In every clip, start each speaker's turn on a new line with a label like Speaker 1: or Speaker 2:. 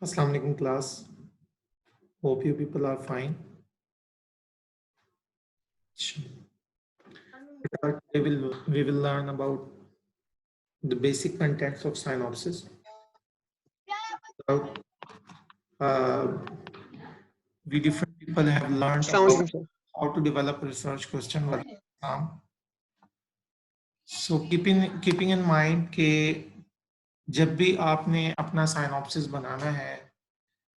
Speaker 1: Assalamu alaikum class. Hope you people are fine. Today we will learn about the basic contents of synopsis. About, we different people have learned about how to develop a research question with exam. So keeping in mind कि जब भी आपने अपना synopsis बनाना है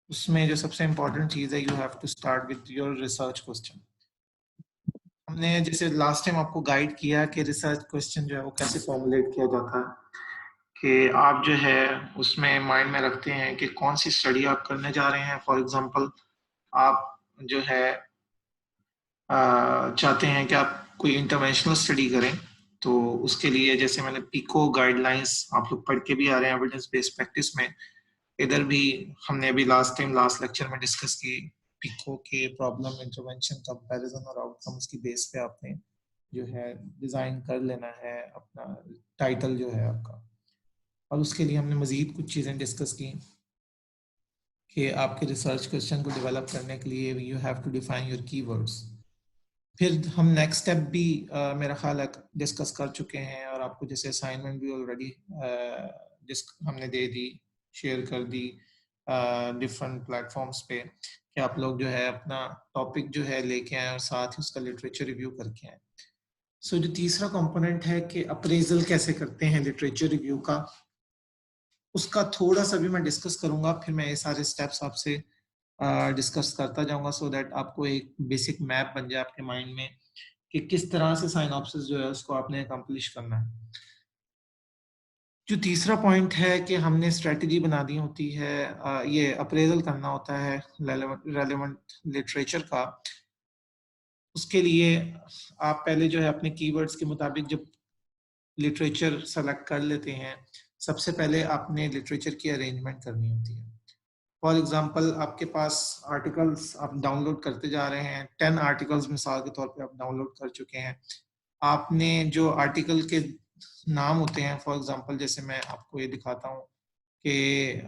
Speaker 1: उसमें जो सबसे important चीज़ है, you have to start with your research question. हमने जैसे लास्ट टाइम आपको गाइड किया कि रिसर्च क्वेश्चन जो है वो कैसे फॉर्मुलेट किया जाता है, कि आप जो है उसमें माइंड में रखते हैं कि कौन सी स्टडी आप करने जा रहे हैं। फॉर एग्जांपल आप जो है चाहते हैं कि आप कोई इंटरवेंशनल स्टडी करें, तो उसके लिए जैसे मैंने पीको गाइडलाइंस आप लोग पढ़ के भी आ रहे हैं एविडेंस बेस्ड प्रैक्टिस में, इधर भी हमने अभी लास्ट लेक्चर में डिस्कस की पीको के प्रॉब्लम इंटरवेंशन कंपैरिजन और आउटकम्स की बेस पे आपने जो है डिजाइन कर लेना है अपना टाइटल जो है आपका। और उसके लिए हमने मजीद कुछ चीजें डिस्कस की कि आपके रिसर्च क्वेश्चन को डेवलप करने के लिए you have to define your keywords. फिर हम नेक्स्ट स्टेप भी मेरा ख्याल है डिस्कस कर चुके हैं, और आपको जैसे असाइनमेंट भी ऑलरेडी हमने दे दी, शेयर कर दी डिफरेंट प्लेटफॉर्म्स पे, कि आप लोग जो है अपना टॉपिक जो है लेके आए और साथ ही उसका लिटरेचर रिव्यू करके आए। सो जो तीसरा कंपोनेंट है कि अप्रेजल कैसे करते हैं लिटरेचर रिव्यू का, उसका थोड़ा सा भी मैं डिस्कस करूंगा। फिर मैं ये सारे स्टेप्स आपसे डिस्कस करता जाऊंगा, सो दैट आपको एक बेसिक मैप बन जाए आपके माइंड में कि किस तरह से साइनॉप्सिस जो है उसको आपने अकम्प्लिश करना है। जो तीसरा पॉइंट है कि हमने स्ट्रेटजी बना दी होती है, ये अप्रेजल करना होता है रेलेवेंट लिटरेचर का। उसके लिए आप पहले जो है अपने कीवर्ड्स के मुताबिक जब लिटरेचर सेलेक्ट कर लेते हैं, सबसे पहले आपने लिटरेचर की अरेंजमेंट करनी होती है। फॉर एग्जाम्पल आपके पास आर्टिकल्स आप डाउनलोड करते जा रहे हैं, 10 आर्टिकल्स मिसाल के तौर पे आप डाउनलोड कर चुके हैं। आपने जो आर्टिकल के नाम होते हैं, फॉर एग्जांपल जैसे मैं आपको ये दिखाता हूँ कि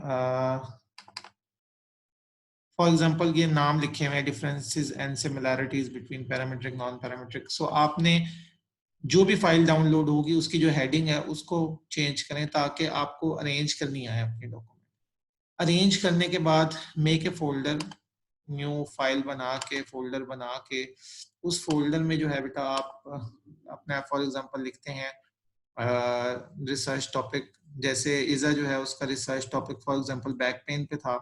Speaker 1: फॉर एग्जांपल ये नाम लिखे हुए हैं differences and similarities between parametric non parametric. So आपने जो भी फाइल डाउनलोड होगी उसकी जो हेडिंग है उसको चेंज करें ताकि आपको अरेंज करनी आए अपने डॉक्यूमेंट। अरेंज करने के बाद make a folder, new file बना के फोल्डर बना के उस फोल्डर में जो है बेटा आप अपना फॉर एग्जांपल लिखते हैं रिसर्च टॉपिक। जैसे इज़ा जो है उसका research topic for example back pain पे था,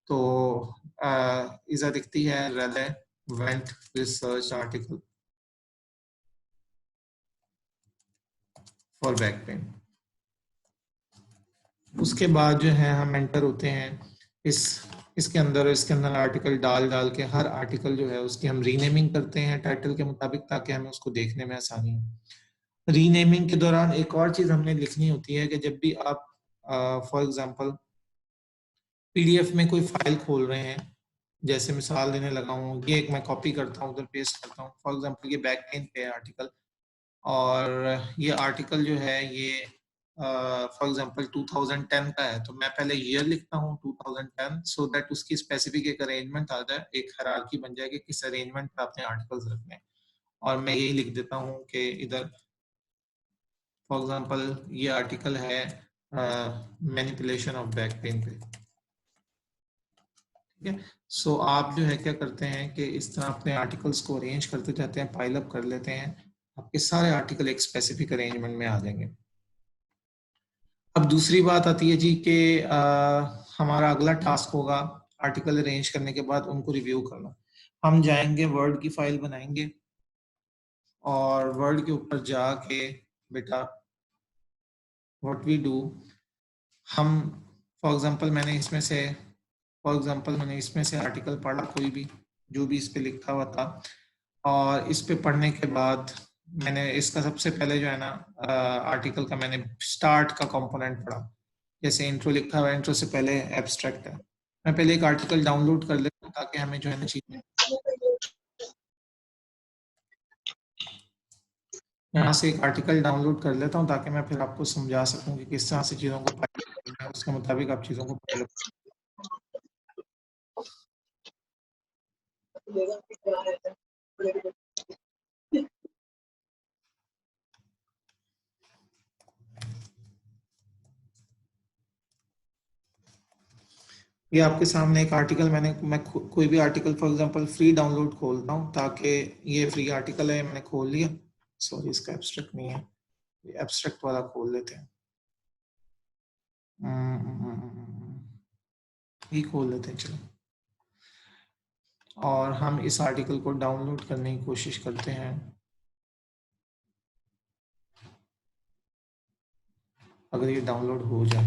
Speaker 1: तो इज़ा दिखती है relevant research article for back pain. उसके बाद जो है हम एंटर होते हैं इसके अंदर आर्टिकल डाल के हर आर्टिकल जो है उसकी हम रीनेमिंग करते हैं टाइटल के मुताबिक, ताकि हमें उसको देखने में आसानी हो। रीनेमिंग के दौरान एक और चीज हमने लिखनी होती है कि जब भी आप फॉर एग्जांपल पीडीएफ में कोई फाइल खोल रहे हैं, जैसे मिसाल देने लगा हूँ, ये एक मैं कॉपी करता हूँ उधर पेस्ट करता हूँ। फॉर एग्जांपल ये बैक पेन पे आर्टिकल, और ये आर्टिकल जो है ये फॉर एग्जांपल 2010 का है, तो मैं पहले ईयर लिखता हूँ 2010, सो दैट उसकी स्पेसिफिक एक अरेंजमेंट आ जाए, एक हायरार्की बन जाए कि किस अरेंजमेंट पे आपने आर्टिकल्स रखने हैं। और मैं यही लिख देता हूँ कि इधर फॉर एग्जांपल ये आर्टिकल है मैनिपुलेशन ऑफ बैक पेन पे, ठीक है। सो आप जो है क्या करते हैं कि इस तरह अपने आर्टिकल्स को अरेंज करते जाते हैं, पाइल अप कर लेते हैं, आपके सारे आर्टिकल एक स्पेसिफिक अरेंजमेंट में आ जाएंगे। अब दूसरी बात आती है जी कि हमारा अगला टास्क होगा आर्टिकल अरेंज करने के बाद उनको रिव्यू करना। हम जाएंगे वर्ड की फाइल बनाएंगे, और वर्ड के ऊपर जाके बेटा व्हाट वी डू, हम फॉर एग्जांपल मैंने इसमें से आर्टिकल पढ़ा, कोई भी जो भी इस पे लिखा हुआ था, और इस पे पढ़ने के बाद मैंने इसका सबसे पहले जो है ना आर्टिकल का मैंने स्टार्ट का कंपोनेंट पढ़ा। जैसे इंट्रो लिखा हुआ है, इंट्रो से पहले एब्स्ट्रैक्ट है। मैं पहले एक आर्टिकल डाउनलोड कर लेता हूँ ताकि हमें जो है ना चीजें यहाँ से एक आर्टिकल डाउनलोड कर लेता हूँ ताकि मैं फिर आपको समझा सकूँ कि किस तरह से चीज़ों को पाइल करना है, उसके मुताबिक आप चीज़ों को पाइल ये आपके सामने एक आर्टिकल मैं कोई भी article for example free download खोलता हूँ ताकि ये फ्री आर्टिकल है मैंने खोल लिया। सॉरी इसका एब्स्ट्रैक्ट नहीं है, एब्स्ट्रैक्ट वाला खोल लेते हैं। ये खोल लेते हैं चलो, और हम इस आर्टिकल को डाउनलोड करने की कोशिश करते हैं। अगर ये डाउनलोड हो जाए,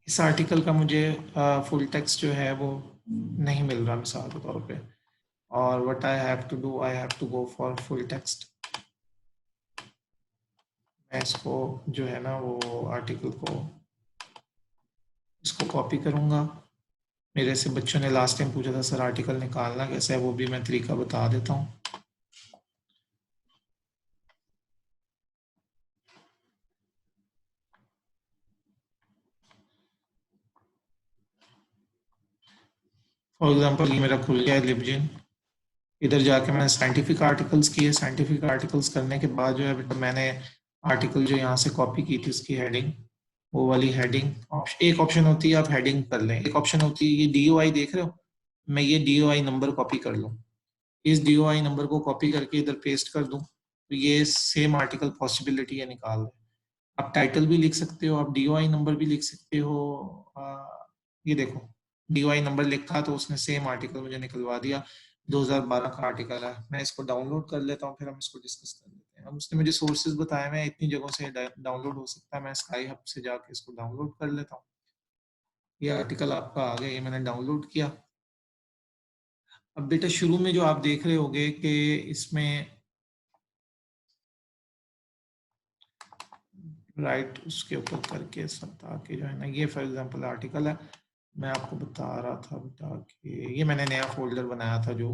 Speaker 1: इस आर्टिकल का मुझे फुल टेक्स्ट जो है वो नहीं मिल रहा मिसाल के तौर पे, और what I have to do, I have to go for full text. मैं इसको जो है ना वो आर्टिकल को इसको कॉपी करूंगा। मेरे से बच्चों ने लास्ट टाइम पूछा था सर आर्टिकल निकालना कैसे है, वो भी मैं तरीका बता देता हूँ। फॉर एग्जांपल ये मेरा खुल गया है लिबजिन। इधर जाके मैंने साइंटिफिक आर्टिकल्स किए। साइंटिफिक आर्टिकल्स करने के बाद जो है बेटा मैंने आर्टिकल जो यहाँ से कॉपी की थी उसकी हेडिंग, वो वाली हेडिंग, एक ऑप्शन होती है आप हेडिंग कर लें, एक ऑप्शन होती है ये डीओआई देख रहे हो, मैं ये डीओआई नंबर कॉपी कर लूँ, इस डीओआई नंबर को कॉपी करके इधर पेस्ट कर दूं, तो ये सेम आर्टिकल पॉसिबिलिटी है निकाल दें। आप टाइटल भी लिख सकते हो, आप डीओआई नंबर भी लिख सकते हो। ये देखो डीओआई नंबर लिखा तो उसने सेम आर्टिकल मुझे निकलवा दिया। 2012 का आर्टिकल है। मैं इसको डाउनलोड कर लेता हूँ, फिर हम इसको डिस्कस कर लेते हैं। अब उसने मुझे सोर्सेज बताए हुए हैं, इतनी जगहों से डाउनलोड हो सकता है, मैं स्काई हब से जाके इसको डाउनलोड कर लेता हूँ। ये आर्टिकल आपका आ गया, ये मैंने डाउनलोड किया। अब बेटा शुरू में जो आप देख रहे होगे कि इसमें राइट उसके ऊपर करके सब ताकि जो है ना, ये फॉर एग्जांपल आर्टिकल है, मैं आपको बता रहा था बेटा कि ये मैंने नया फोल्डर बनाया था, जो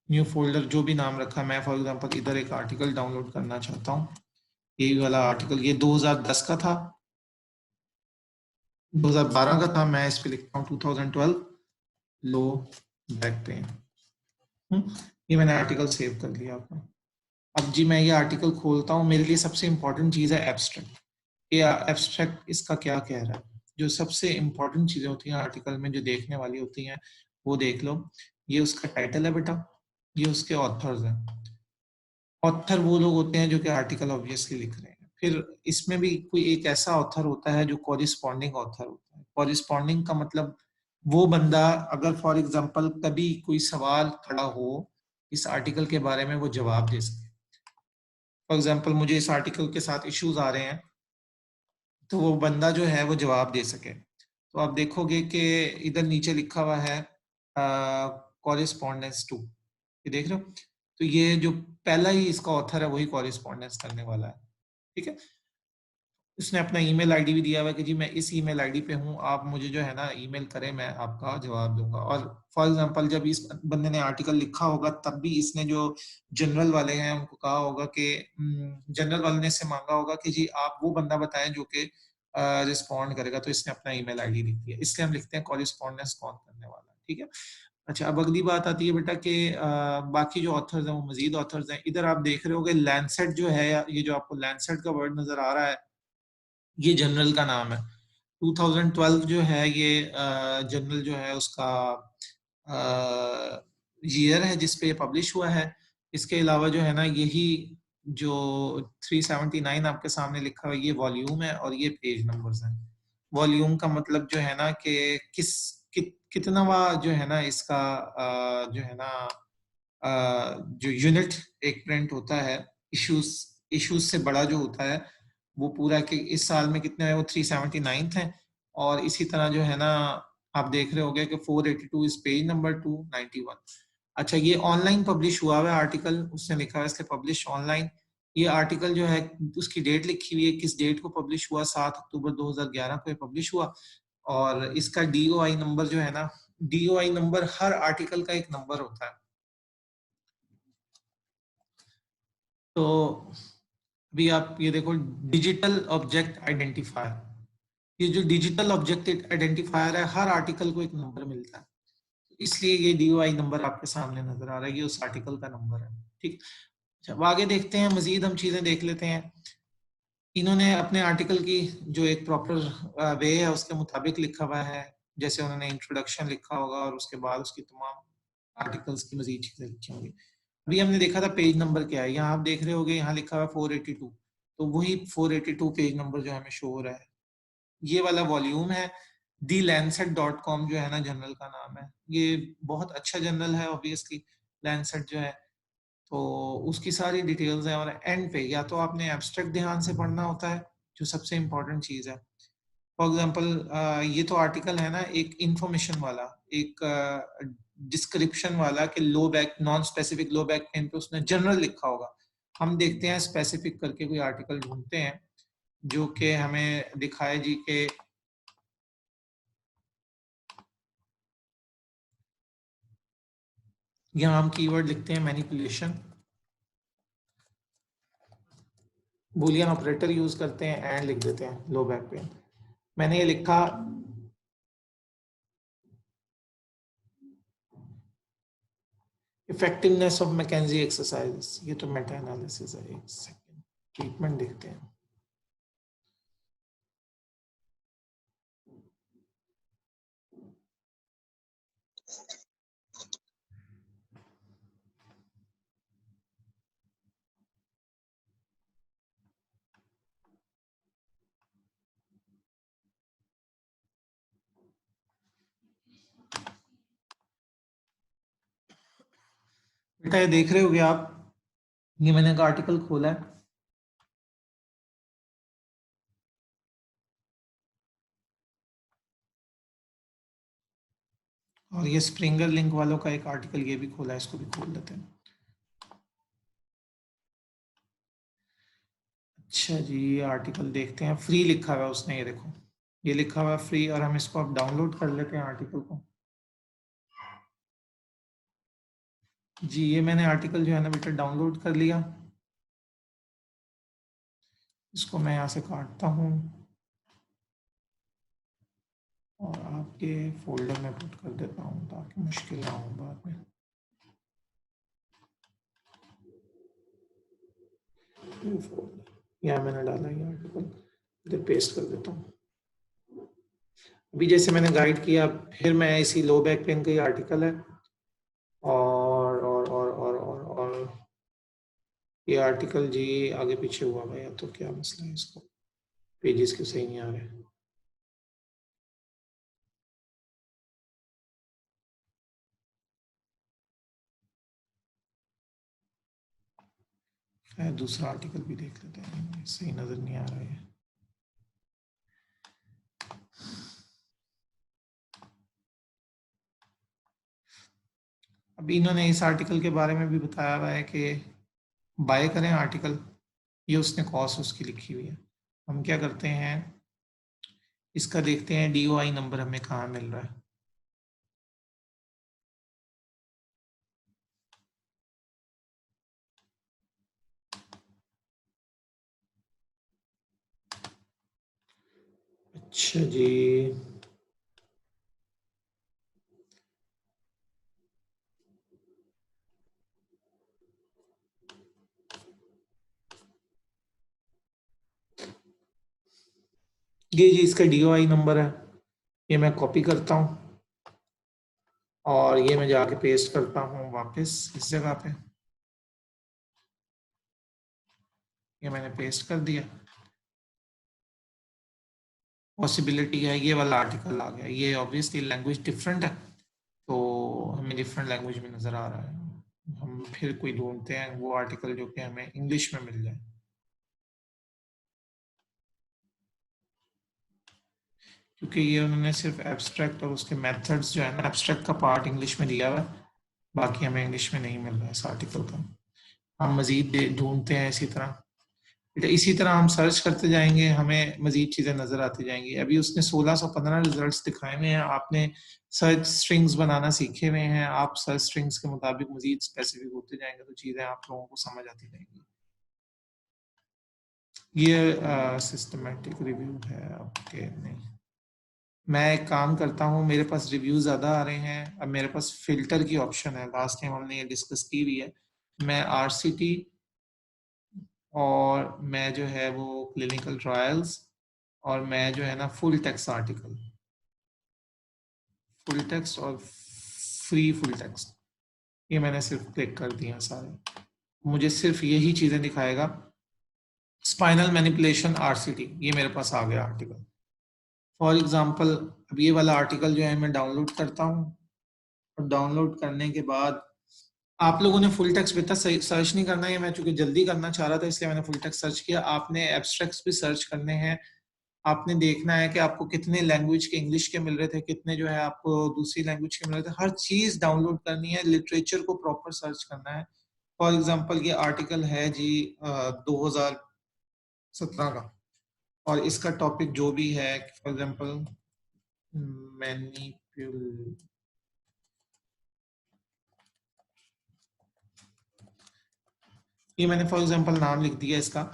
Speaker 1: न्यू फोल्डर जो भी नाम रखा, मैं फॉर एग्जांपल इधर एक आर्टिकल डाउनलोड करना चाहता हूँ। ये वाला आर्टिकल ये 2010 का था, 2012 का था, मैं इस पे लिखता हूँ 2012 लो बैक पेन। ये मैंने आर्टिकल सेव कर लिया आपका। अब जी मैं ये आर्टिकल खोलता हूँ, मेरे लिए सबसे इंपॉर्टेंट चीज़ है एब्स्ट्रैक्ट। ये एब्स्ट्रैक्ट इसका क्या कह रहा है, जो सबसे इंपॉर्टेंट चीजें होती हैं आर्टिकल में जो देखने वाली होती हैं वो देख लो। ये उसका टाइटल है बेटा, ये उसके ऑथर्स हैं। ऑथर वो लोग होते हैं जो कि आर्टिकल ऑब्वियसली लिख रहे हैं। फिर इसमें भी कोई एक ऐसा ऑथर होता है जो कॉरिस्पॉन्डिंग ऑथर होता है। कॉरिस्पॉन्डिंग का मतलब वो बंदा अगर फॉर एग्जाम्पल कभी कोई सवाल खड़ा हो इस आर्टिकल के बारे में, वो जवाब दे सके। फॉर एग्जाम्पल मुझे इस आर्टिकल के साथ इश्यूज आ रहे हैं, तो वो बंदा जो है वो जवाब दे सके। तो आप देखोगे कि इधर नीचे लिखा हुआ है कॉरेस्पॉन्डेंस टू, ये देख रहे हो, तो ये जो पहला ही इसका ऑथर है वही कॉरेस्पॉन्डेंस करने वाला है। ठीक है, उसने अपना ईमेल आईडी भी दिया हुआ है कि जी मैं इस ईमेल आईडी पे हूँ, आप मुझे जो है ना ईमेल करें, मैं आपका जवाब दूंगा। और फॉर एग्जांपल जब इस बंदे ने आर्टिकल लिखा होगा तब भी इसने जो जनरल वाले हैं उनको कहा होगा कि जनरल वाले ने इससे मांगा होगा कि जी आप वो बंदा बताएं जो कि रिस्पॉन्ड करेगा, तो इसने अपना ईमेल आईडी लिख दिया, इसलिए हम लिखते हैं कॉरिस्पॉन्डेंस कौन करने वाला है। ठीक है, अच्छा अब अगली बात आती है बेटा कि बाकी जो ऑथर्स हैं वो मजीद ऑथर्स हैं। इधर आप देख रहे हो कि लैंसेट जो है, ये जो आपको लैंसेट का वर्ड नजर आ रहा है, ये जनरल का नाम है। 2012 जो है ये जनरल जो है उसका ईयर है जिसपे ये पब्लिश हुआ है। इसके अलावा जो है ना यही जो 379 आपके सामने लिखा हुआ है ये वॉल्यूम है, और ये पेज नंबर्स हैं। वॉल्यूम का मतलब जो है ना कि कितनावा जो है ना इसका जो है ना जो यूनिट एक प्रिंट होता है, इश्यूज इश्यूज से बड़ा जो होता है वो पूरा कि इस साल में कितने हैं, वो 379 है। और इसी तरह जो है ना आप देख रहे होंगे कि 482 इज पेज नंबर 291। अच्छा ये ऑनलाइन पब्लिश हुआ हुआ आर्टिकल, उसने लिखा है इसके पब्लिश ऑनलाइन। ये आर्टिकल जो है उसकी डेट लिखी हुई है, किस डेट को पब्लिश हुआ, 7 अक्टूबर 2011 को पब्लिश हुआ। और इसका डीओआई नंबर जो है ना, डीओआई नंबर हर आर्टिकल का एक नंबर होता है। तो अभी आप ये देखो डिजिटल ऑब्जेक्ट आइडेंटिफायर, ये जो डिजिटल ऑब्जेक्ट आइडेंटिफायर है, हर आर्टिकल को एक नंबर मिलता है, इसलिए ये DOI नंबर आपके सामने नजर आ रहा है, ये उस आर्टिकल का नंबर है। ठीक, जब आगे देखते हैं, मजीद हम चीजें देख लेते हैं। इन्होंने अपने आर्टिकल की जो एक प्रॉपर वे है उसके मुताबिक लिखा हुआ है, जैसे उन्होंने इंट्रोडक्शन लिखा होगा और उसके बाद उसकी तमाम आर्टिकल्स की मजीद चीजें लिखी होंगी। अभी हमने देखा था पेज नंबर क्या है, यहाँ आप देख रहे होगे, यहाँ लिखा हुआ 482, तो वही 482 पेज नंबर जो हमें शो हो रहा है, ये वाला वॉल्यूम है। दी लैंसेट.com जो है ना, जर्नल का नाम है, ये बहुत अच्छा जर्नल है ऑब्वियसली, लैंसेट जो है, तो उसकी सारी डिटेल्स हैं। और एंड पे या तो आपने एब्स्ट्रैक्ट ध्यान से पढ़ना होता है, जो सबसे इंपॉर्टेंट चीज है। फॉर एग्जांपल ये तो आर्टिकल है ना एक इंफॉर्मेशन वाला, एक डिस्क्रिप्शन वाला कि low back, non specific low back pain पे उसने जनरल लिखा होगा। हम देखते हैं स्पेसिफिक करके कोई आर्टिकल ढूंढते हैं जो कि हमें दिखाए जी के यहाँ हम कीवर्ड लिखते हैं मैनिपुलेशन, बूलियन ऑपरेटर यूज करते हैं, एंड लिख देते हैं लो बैक पेन। मैंने ये लिखा इफेक्टिवनेस ऑफ मैकेंजी एक्सरसाइज, ये तो मेटा एनालिसिस है। एक सेकंड, ट्रीटमेंट देखते हैं। बेटा ये देख रहे होगे आप, ये मैंने एक आर्टिकल खोला है और ये स्प्रिंगर लिंक वालों का एक आर्टिकल ये भी खोला है, इसको भी खोल लेते हैं। अच्छा जी, ये आर्टिकल देखते हैं, फ्री लिखा हुआ है उसने, ये देखो ये लिखा हुआ है फ्री, और हम इसको अब डाउनलोड कर लेते हैं आर्टिकल को। जी ये मैंने आर्टिकल जो है ना बेटा डाउनलोड कर लिया, इसको मैं यहाँ से काटता हूँ और आपके फोल्डर में पुट कर देता हूँ ताकि मुश्किल ना हो बाद में। यहाँ मैंने डाला ये आर्टिकल, इधर पेस्ट कर देता हूँ। अभी जैसे मैंने गाइड किया, फिर मैं इसी लो बैक पेन का ये आर्टिकल है, और ये आर्टिकल जी आगे पीछे हुआ भाई, तो क्या मसला है, इसको पेजेस क्यों सही नहीं आ रहे। दूसरा आर्टिकल भी देख लेते हैं, सही नजर नहीं आ रहा है। अभी इन्होंने इस आर्टिकल के बारे में भी बताया हुआ है कि बाय करें आर्टिकल, ये उसने कॉस्ट उसकी लिखी हुई है। हम क्या करते हैं, इसका देखते हैं DOI नंबर हमें कहाँ मिल रहा है। अच्छा जी, ये जी इसका DOI नंबर है, ये मैं कॉपी करता हूँ और ये मैं जाके पेस्ट करता हूँ वापस इस जगह पे। ये मैंने पेस्ट कर दिया, पॉसिबिलिटी है ये वाला आर्टिकल आ गया। ये ऑब्वियसली लैंग्वेज डिफरेंट है, तो हमें डिफरेंट लैंग्वेज में नज़र आ रहा है। हम फिर कोई ढूंढते हैं वो आर्टिकल जो कि हमें इंग्लिश में मिल जाए, क्योंकि ये उन्होंने सिर्फ एब्स्ट्रैक्ट और उसके मेथड्स जो है ना, एब्स्ट्रैक्ट का पार्ट इंग्लिश में दिया हुआ है, बाकी हमें इंग्लिश में नहीं मिल रहा है इस आर्टिकल का। हम मजीद ढूंढते हैं इसी तरह, इसी तरह हम सर्च करते जाएंगे, हमें मजीद चीजें नजर आती जाएंगी। अभी उसने 1615 रिजल्ट्स दिखाए हुए हैं, आपने सर्च स्ट्रिंग्स बनाना सीखे हुए हैं, आप सर्च स्ट्रिंग्स के मुताबिक मजीद स्पेसिफिक होते जाएंगे तो चीजें आप लोगों को समझ आती जाएंगी। ये सिस्टमेटिक रिव्यू है आपके? नहीं, मैं एक काम करता हूँ, मेरे पास रिव्यू ज़्यादा आ रहे हैं, अब मेरे पास फिल्टर की ऑप्शन है, लास्ट टाइम हमने ये डिस्कस की हुई है। मैं आरसीटी और मैं जो है वो क्लिनिकल ट्रायल्स और मैं जो है ना full text article, full text और फ्री फुल टेक्स्ट, ये मैंने सिर्फ क्लिक कर दिया सारे, मुझे सिर्फ यही चीज़ें दिखाएगा। स्पाइनल मैनिपुलेशन आरसीटी, ये मेरे पास आ गया आर्टिकल। फॉर एग्जांपल अब ये वाला आर्टिकल जो है मैं डाउनलोड करता हूँ, और डाउनलोड करने के बाद आप लोगों ने फुल टेक्स्ट बेटा सर्च नहीं करना है, मैं चूंकि जल्दी करना चाह रहा था इसलिए मैंने फुल टेक्स्ट सर्च किया। आपने एब्स्ट्रैक्ट्स भी सर्च करने हैं, आपने देखना है कि आपको कितने लैंग्वेज के इंग्लिश के मिल रहे थे, कितने जो है आपको दूसरी लैंग्वेज के मिल रहे थे, हर चीज डाउनलोड करनी है, लिटरेचर को प्रॉपर सर्च करना है। फॉर एग्जाम्पल ये आर्टिकल है जी 2017 का, और इसका टॉपिक जो भी है, फॉर एग्जाम्पल मैनिपुल, ये मैंने फॉर एग्जांपल नाम लिख दिया इसका,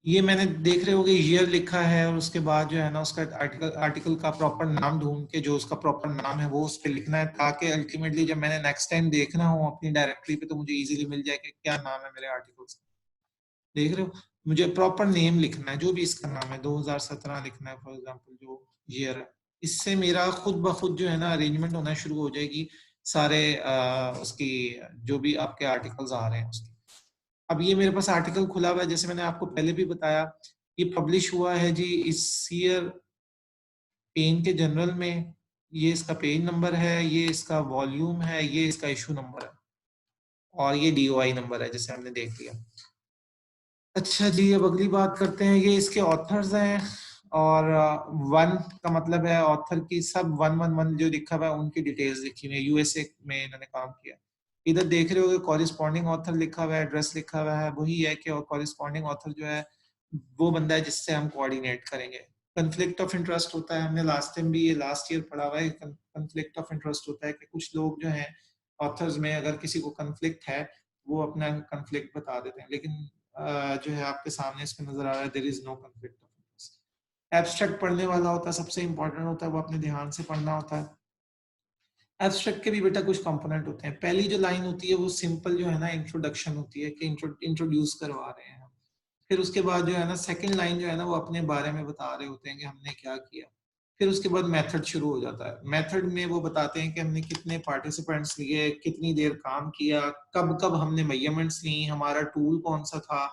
Speaker 1: ये मैंने देख रहे होगे ईयर लिखा है, और उसके बाद जो है ना उसका आर्टिकल आर्टिकल का प्रॉपर नाम ढूंढ के जो उसका प्रॉपर नाम है वो उस पर लिखना है, ताकि अल्टीमेटली जब मैंने नेक्स्ट टाइम देखना हो अपनी डायरेक्टरी पे तो मुझे इजीली मिल जाए कि क्या नाम है मेरे आर्टिकल्स। देख रहे हो, मुझे प्रॉपर नेम लिखना है, जो भी इसका नाम है 2017 लिखना है फॉर एग्जाम्पल जो ईयर है। इससे मेरा खुद ब खुद जो है ना अरेंजमेंट होना शुरू हो जाएगी सारे उसकी, जो भी आपके आर्टिकल्स आ रहे हैं उसकी। अब ये मेरे पास आर्टिकल खुला हुआ है, जैसे मैंने आपको पहले भी बताया, ये पब्लिश हुआ है जी इस ईयर पेन के जर्नल में, ये इसका पेज नंबर है, ये इसका वॉल्यूम है, ये इसका इशू नंबर है, और ये डीओआई नंबर है जैसे हमने देख लिया। अच्छा जी, अब अगली बात करते हैं, ये इसके ऑथर्स हैं, और वन का मतलब है ऑथर की सब 111 जो लिखा हुआ है उनकी डिटेल्स लिखी हुई है, यूएसए में इन्होंने काम किया। इधर देख रहे होगे कॉरिस्पॉन्डिंग ऑथर लिखा हुआ है, एड्रेस लिखा हुआ है, वही है कि कॉरिस्पॉन्डिंग ऑथर जो है वो बंदा है जिससे हम कोऑर्डिनेट करेंगे। कंफ्लिक्ट ऑफ इंटरेस्ट होता है, हमने लास्ट टाइम भी ये लास्ट ईयर पढ़ा हुआ है, कंफ्लिक्ट ऑफ इंटरेस्ट होता है कि कुछ लोग जो हैं ऑथर्स में अगर किसी को कंफ्लिक्ट है वो अपना कंफ्लिक्ट बता देते हैं, लेकिन जो है आपके सामने इसमें नजर आ रहा है there is no conflict of interest. Abstract पढ़ने वाला होता है, सबसे इंपॉर्टेंट होता है, वो अपने ध्यान से पढ़ना होता है। एब्स्ट्रैक्ट के भी बेटा कुछ कंपोनेंट होते हैं, पहली जो लाइन होती है वो सिंपल जो है ना इंट्रोडक्शन होती है कि इंट्रोड्यूस करवा रहे हैं हम। फिर उसके बाद जो है ना सेकंड लाइन जो है ना वो अपने बारे में बता रहे होते हैं कि हमने क्या किया। फिर उसके बाद मेथड शुरू हो जाता है, मेथड में वो बताते हैं कि हमने कितने पार्टिसिपेंट्स लिए, कितनी देर काम किया, कब कब हमने मेजरमेंट्स ली, हमारा टूल कौन सा था,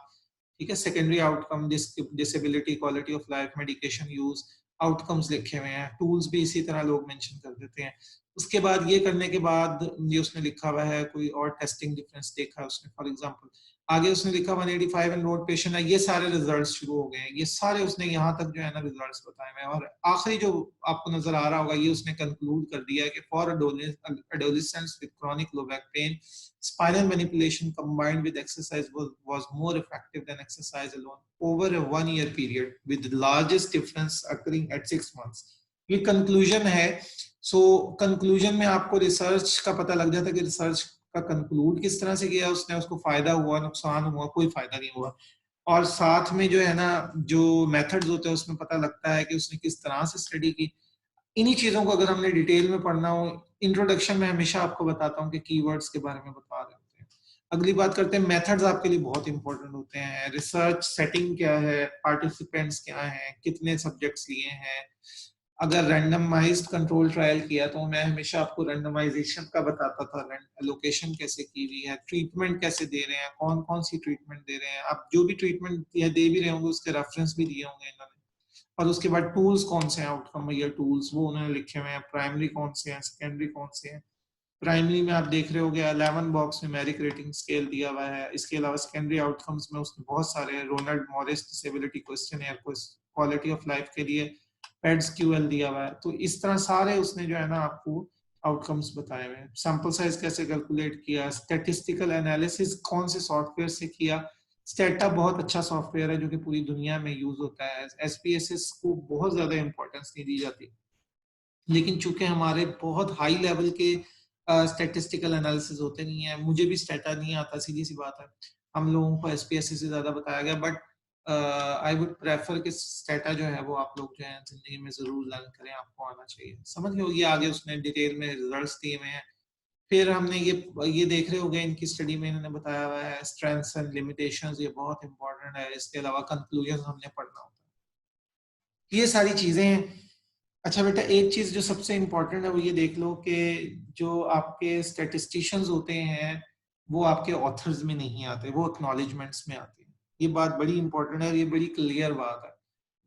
Speaker 1: ठीक है। Secondary outcome, disability, quality of life, medication use, outcomes लिखे हुए हैं, टूल्स भी इसी तरह लोग मेंशन कर देते हैं। उसके बाद ये करने के बाद ये उसने लिखा हुआ है कोई और टेस्टिंग डिफरेंस देखा है उसने, फॉर एग्जांपल आगे उसने लिखा 185 एनरोल्ड पेशेंट है, ये सारे रिजल्ट्स शुरू हो गए हैं, ये सारे उसने यहाँ तक जो है ना रिजल्ट्स बताए हैं, और आखिरी जो आपको नजर आ रहा होगा ये उसने कंक्लूड कर दिया है कि for adolescents with chronic low back pain, spinal manipulation combined with exercise was more effective than exercise alone over a 1 year period, with the largest difference occurring at 6 months. ये कंक्लूजन है। So conclusion में आपको research का पता लग जाता है कि रिसर्च का कंक्लूड किस तरह से किया उसने, उसको फायदा हुआ, नुकसान हुआ, कोई फायदा नहीं हुआ। और साथ में जो है ना जो मेथड्स होते हैं उसमें पता लगता है कि उसने किस तरह से स्टडी की। इन्हीं चीजों को अगर हमने डिटेल में पढ़ना हो, इंट्रोडक्शन में हमेशा आपको बताता हूँ कि कीवर्ड्स के बारे में बता रहे होते हैं। अगली बात करते हैं, मेथड्स आपके लिए बहुत इंपॉर्टेंट होते हैं, रिसर्च सेटिंग क्या है, पार्टिसिपेंट्स क्या हैं, कितने सब्जेक्ट्स लिए हैं। अगर रैंडमाइज्ड कंट्रोल ट्रायल किया तो मैं हमेशा आपको रैंडमाइजेशन का बताता था, लोकेशन कैसे की हुई है, ट्रीटमेंट कैसे दे रहे हैं, कौन कौन सी ट्रीटमेंट दे रहे हैं, आप जो भी ट्रीटमेंट दे भी रहे होंगे उसके रेफरेंस भी दिए होंगे इन्होंने। और उसके बाद टूल्स कौन से हैं, आउटकम या टूल्स वो उन्होंने लिखे हुए हैं, प्राइमरी कौन से हैं, सेकेंडरी कौन से हैं। प्राइमरी में आप देख रहे होगे 11 बॉक्स में मेरिक रेटिंग स्केल दिया हुआ है, इसके अलावा सेकेंडरी आउटकम्स में उसने बहुत सारे Ronald Morris disability question quality of life के लिए पेड्स क्यूएल दिया हुआ है। तो इस तरह सारे उसने जो है ना आपको आउटकम्स बताए हुए हैं। सैंपल साइज कैसे कैलकुलेट किया, स्टैटिस्टिकल एनालिसिस कौन से सॉफ्टवेयर से किया। स्टेटा बहुत अच्छा सॉफ्टवेयर है जो कि पूरी दुनिया में यूज होता है। एसपीएसएस को बहुत ज्यादा इंपॉर्टेंस नहीं दी जाती, लेकिन चूंकि हमारे बहुत हाई लेवल के स्टैटिस्टिकल एनालिसिस होते नहीं है, मुझे भी स्टेटा नहीं आता, सीधी सी बात है, हम लोगों को एसपीएसएस से ज्यादा बताया गया। बट आई वुड प्रेफर कि स्टेटा जो है वो आप लोग जो है जिंदगी में जरूर लर्न करें, आपको आना चाहिए। समझ गए होगी, आगे उसने डिटेल में रिजल्ट्स दिए हुए हैं। फिर हमने ये देख रहे होंगे इनकी स्टडी में इन्होंने बताया हुआ है स्ट्रेंथ्स एंड लिमिटेशंस, ये बहुत इंपॉर्टेंट है। इसके अलावा कंक्लूजन हमने पढ़ना होता है, ये सारी चीजें हैं। अच्छा बेटा, एक चीज जो सबसे इम्पोर्टेंट है वो ये देख लो कि जो आपके स्टैटिस्टिशियंस होते हैं वो आपके ऑथर्स में नहीं आते, वो एक्नॉलेजमेंट्स में आते हैं। ये बात बड़ी इंपॉर्टेंट है, ये बड़ी क्लियर बात है।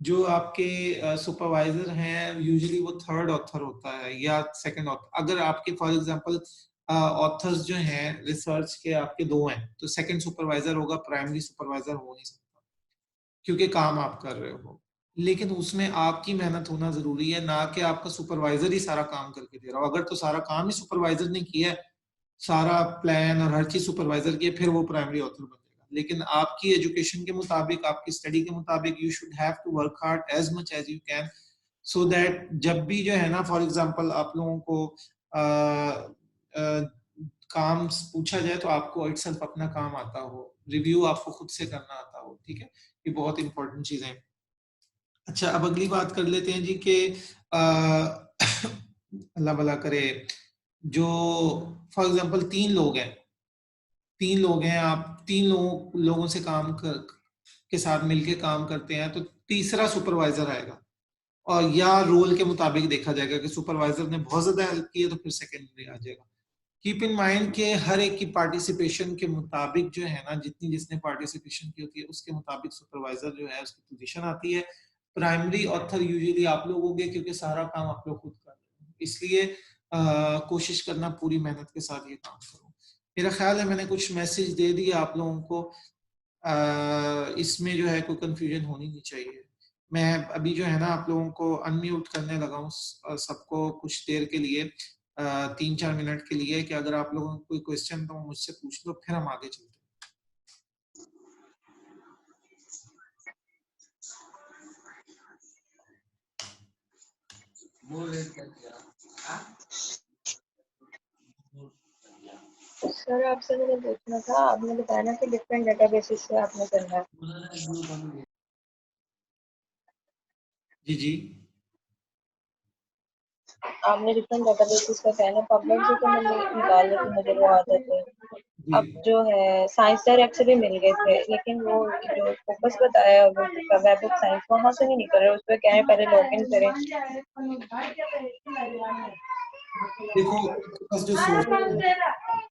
Speaker 1: जो आपके सुपरवाइजर हैं यूजुअली वो थर्ड ऑथर होता है या सेकंड ऑथर। अगर आपके फॉर एग्जांपल ऑथर्स जो हैं रिसर्च के आपके दो हैं तो सेकंड सुपरवाइजर होगा, प्राइमरी सुपरवाइजर हो नहीं सकता क्योंकि काम आप कर रहे हो। लेकिन उसमें आपकी मेहनत होना जरूरी है, ना कि आपका सुपरवाइजर ही सारा काम करके दे रहा हो। अगर तो सारा काम ही सुपरवाइजर ने किया है, सारा प्लान और हर चीज सुपरवाइजर की है, फिर वो प्राइमरी ऑथर बनेगा। लेकिन आपकी एजुकेशन के मुताबिक, आपकी स्टडी के मुताबिक you should have to work hard as much as you can, so that जब भी जो है ना फॉर एग्जांपल आप लोगों को आ, आ, काम पूछा जाए तो आपको इटसेल्फ अपना काम आता हो, रिव्यू आपको खुद से करना आता हो। ठीक है, ये बहुत इंपॉर्टेंट चीजें हैं। अच्छा, अब अगली बात कर लेते हैं जी कि अल्लाह भला करे, जो फॉर एग्जांपल तीन लोग हैं, आप तीन लोगों से के साथ मिलके काम करते हैं तो तीसरा सुपरवाइजर आएगा, और या रोल के मुताबिक देखा जाएगा कि सुपरवाइजर ने बहुत ज्यादा हेल्प की है तो फिर सेकेंडरी आ जाएगा। कीप इन माइंड के हर एक की पार्टिसिपेशन के मुताबिक जो है ना, जितनी जिसने पार्टिसिपेशन की होती है उसके मुताबिक सुपरवाइजर जो है उसकी पोजीशन आती है। प्राइमरी ऑथर यूजुअली आप लोग होंगे क्योंकि सारा काम आप लोग खुद कर रहे हैं, इसलिए कोशिश करना पूरी मेहनत के साथ ये काम करो। मेरा ख्याल है मैंने कुछ मैसेज दे दिए आप लोगों को, इसमें जो है कोई कंफ्यूजन होनी नहीं चाहिए। मैं अभी जो है ना आप लोगों को अनम्यूट करने लगा हूँ सबको कुछ देर के लिए, 3-4 मिनट के लिए, कि अगर आप लोगों को कोई क्वेश्चन तो मुझसे पूछ लो, फिर हम आगे चलते हैं।
Speaker 2: सर आपसे मैंने पूछना था, आपने बताया ना कि डिफरेंट डेटाबेसेस से आपने करना है।
Speaker 1: जी जी,
Speaker 2: आपने डिफरेंट डेटाबेसेस का कहना, पबमेड से तो मैंने निकाल लेती, मुझे वो आदत है। अब जो है साइंस डायरेक्ट से भी मिल गए थे, लेकिन वो जो फोकस बताया वो वेब ऑफ साइंस, वहां से नहीं निकल रहा। उस पर क्या है, पहले लॉगिन करें।
Speaker 1: देखो आपके पास जो सोर्स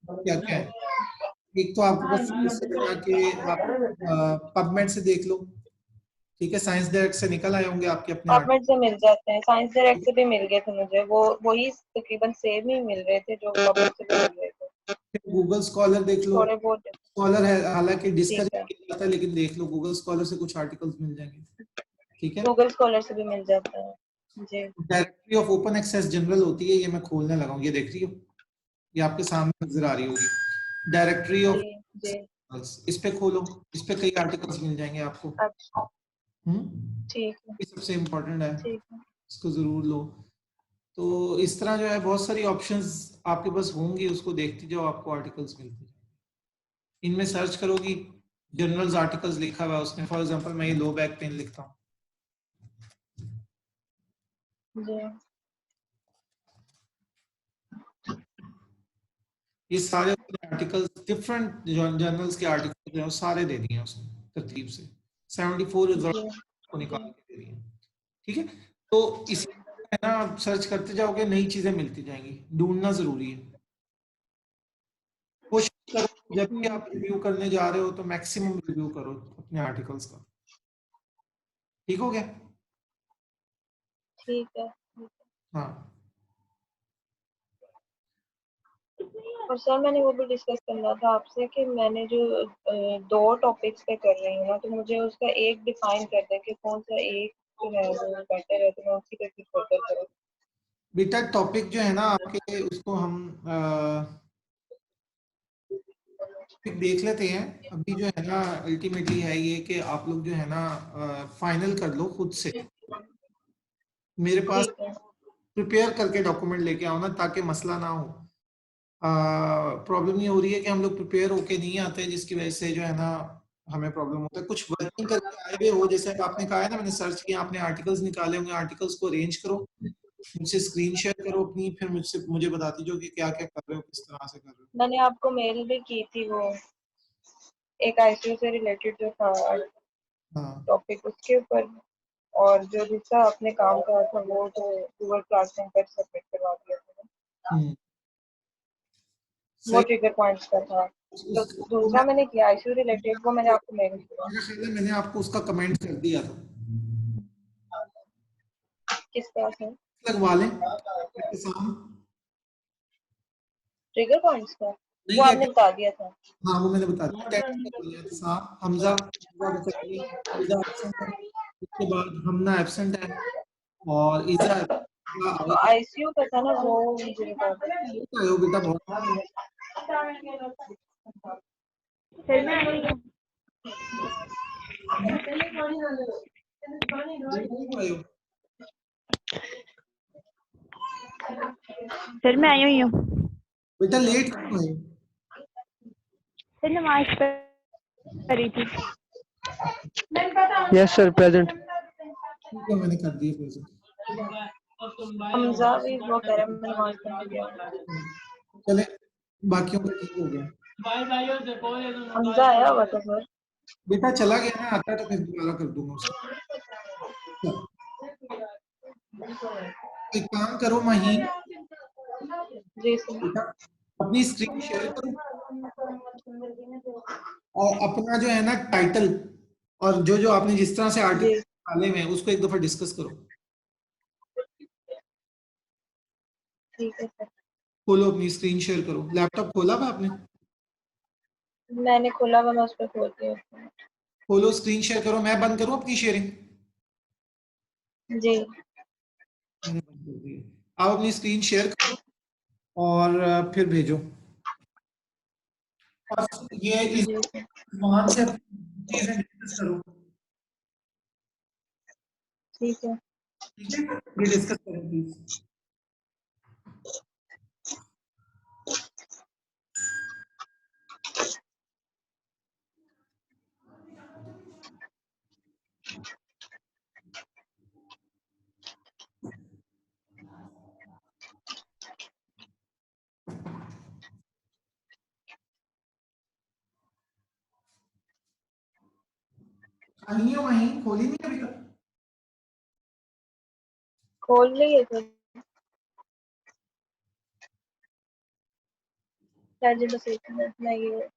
Speaker 1: क्या क्या है, एक तो आपके पास सोर्स से जाके आप पबमेड से देख लो। ठीक है, साइंस डायरेक्ट से निकल आए होंगे आपके अपने
Speaker 2: पबमेड से मिल जाते हैं, साइंस डायरेक्ट से भी मिल गए थे मुझे, वो वही तकरीबन सेम ही मिल रहे थे जो पबमेड से भी मिल रहे थे।
Speaker 1: गूगल स्कॉलर देख लो,
Speaker 2: थोड़े बहुत
Speaker 1: स्कॉलर है हालांकि
Speaker 2: ठीक
Speaker 1: डिस्करेज
Speaker 2: है,
Speaker 1: किया जाता है, लेकिन देख लो गूगल स्कॉलर से कुछ आर्टिकल्स मिल जाएंगे। ठीक है,
Speaker 2: गूगल स्कॉलर से भी मिल जाता है जी।
Speaker 1: Directory of open access journal होती है, ये मैं खोलने लगा हूँ, ये देख रही हो, ये आपके सामने नजर आ रही होगी डायरेक्टरी
Speaker 2: जी
Speaker 1: ऑफ,
Speaker 2: जी
Speaker 1: इस पे खोलो, इस पे कई आर्टिकल्स मिल जाएंगे आपको।
Speaker 2: अच्छा ठीक है
Speaker 1: ये सबसे इम्पोर्टेंट है,
Speaker 2: ठीक है।
Speaker 1: इसको जरूर लो। तो इस तरह जो है बहुत सारी ऑप्शंस आपके पास होंगी, उसको देखते जाओ, आपको आर्टिकल्स मिलते जाएंगे। इनमें सर्च करोगी, जर्नल्स आर्टिकल्स लिखा हुआ है उसमें, फॉर एग्जांपल मैं ये लो बैक पेन लिखता हूँ,
Speaker 2: जी
Speaker 1: ये सारे आर्टिकल्स डिफरेंट जर्नल्स के आर्टिकल्स जो है वो सारे दे दिए हैं उसने तरतीब से, 74 रिजल्ट
Speaker 2: जी
Speaker 1: को निकाल
Speaker 2: जी
Speaker 1: के दे दिए हैं। ठीक है, तो इसी है ना, आप सर्च करते जाओगे नई चीजें मिलती जाएंगी, ढूंढना जरूरी है। कोशिश करो जब भी आप रिव्यू करने जा रहे हो तो मैक्सिमम रिव्यू करो अपने आर्टिकल्स का। ठीक हो गया?
Speaker 2: ठीक है।
Speaker 1: हाँ
Speaker 2: और सर मैंने वो भी डिस्कस करना था आपसे कि मैंने जो दो टॉपिक्स पे कर रही हूँ ना, तो मुझे उसका एक डिफाइन कर दें कि कौन सा एक जो है वो बेटर है, तो मैं उसी पे फिर फोकस करूँ।
Speaker 1: बेटा, टॉपिक जो है ना आपके, उसको हम देख लेते हैं। अभी जो है ना अल्टीमेटली है ये कि आप लोग जो है ना फाइनल कर लो खुद से, मेरे पास
Speaker 2: ठीक है
Speaker 1: प्रिपेयर करके डॉक्यूमेंट लेके आओ ना, ताकि मसला ना हो। प्रॉब्लम ये हो रही है कि हम लोग प्रिपेयर होके नहीं आते, जिसकी वजह से जो है ना हमें प्रॉब्लम होता है। कुछ वर्किंग करके आए हुए हो, जैसे अब आपने कहा है ना, मैंने सर्च किया, आपने आर्टिकल्स निकाले होंगे, आर्टिकल्स को अरेंज करो, मुझसे स्क्रीन शेयर करो अपनी, फिर मुझे बता दीजिए कि क्या क्या कर रहे हो, किस तरह से कर रहे हो।
Speaker 2: मैंने आपको मेल भी की थी, वो एक आईसीयू से रिलेटेड जो था
Speaker 1: हाँ
Speaker 2: टॉपिक, उसके ऊपर। और जो दूसरा आपने काम करा था वो तो गूगल क्लासरूम पर सबमिट करवा दिया था,
Speaker 1: हम्म,
Speaker 2: वो
Speaker 1: सही।
Speaker 2: ट्रिगर पॉइंट्स का था। तो
Speaker 1: वो
Speaker 2: दूसरा मैंने किया आईसीयू रिलेटेड, वो मैंने आपको मेल किया।
Speaker 1: मेरा ख्याल है मैंने आपको उसका कमेंट कर दिया था।
Speaker 2: किस तरह से?
Speaker 1: लगवा लें एहतसाम।
Speaker 2: ट्रिगर पॉइंट्स का
Speaker 1: नहीं
Speaker 2: वो आपने
Speaker 1: कहते,
Speaker 2: बता दिया था।
Speaker 1: हाँ वो मैंने बता दिया, टेक्निकल वाले एहतसाम, हमजा बकरी, ईजा एब्सेंट है, उसके बाद हमना एब्सेंट है, और ईजा
Speaker 2: तो
Speaker 1: आगे
Speaker 2: आईसीयू का था ना, वो मुझे बता दो।
Speaker 1: आए हो बेटा, बहुत
Speaker 3: सर मैं आई हूँ।
Speaker 1: लेट आए हो।
Speaker 3: सर मैं आई हुई हूँ।
Speaker 1: बेटा लेट क्यों आए हो?
Speaker 3: सर नमाज पढ़ रही थी।
Speaker 4: Yes sir present.
Speaker 1: ठीक है, मैंने कर दिया प्रेजेंट।
Speaker 2: हमजा भी वो कह रहा है मैं नमाज पढ़ने गया।
Speaker 1: चले, बाकियों का ठीक हो गया।
Speaker 2: हमजा आया हुआ था सर।
Speaker 1: बेटा चला गया ना, आता है तो फिर दोबारा कर दूंगा उसको। एक काम करो महीन,
Speaker 2: जी सर।
Speaker 1: बेटा अपनी स्क्रीन शेयर करो, और अपना जो है ना टाइटल, और जो जो आपने जिस तरह से
Speaker 2: जी
Speaker 1: आर्टिकल डाले हुए हैं उसको एक दफा डिस्कस करो।
Speaker 2: ठीक है सर।
Speaker 1: खोलो अपनी स्क्रीन शेयर करो, लैपटॉप खोला हुआ आपने?
Speaker 2: मैंने खोला हुआ, मैं उस पर खोलती हूँ।
Speaker 1: खोलो, स्क्रीन शेयर करो, मैं बंद करूं अपनी शेयरिंग?
Speaker 2: जी
Speaker 1: मैंने बंद कर दी है। आप अपनी स्क्रीन शेयर करो और फिर भेजो, और ये इस
Speaker 2: जी सर।
Speaker 1: मान से चीजें डिस्कस करो।
Speaker 2: ठीक है।
Speaker 1: ठीक है, ये डिस्कस करें प्लीज। नहीं हो वहीं, खोली नहीं अभी तक?
Speaker 2: खोल लिए सर। सर जी बस एक मिनट में ये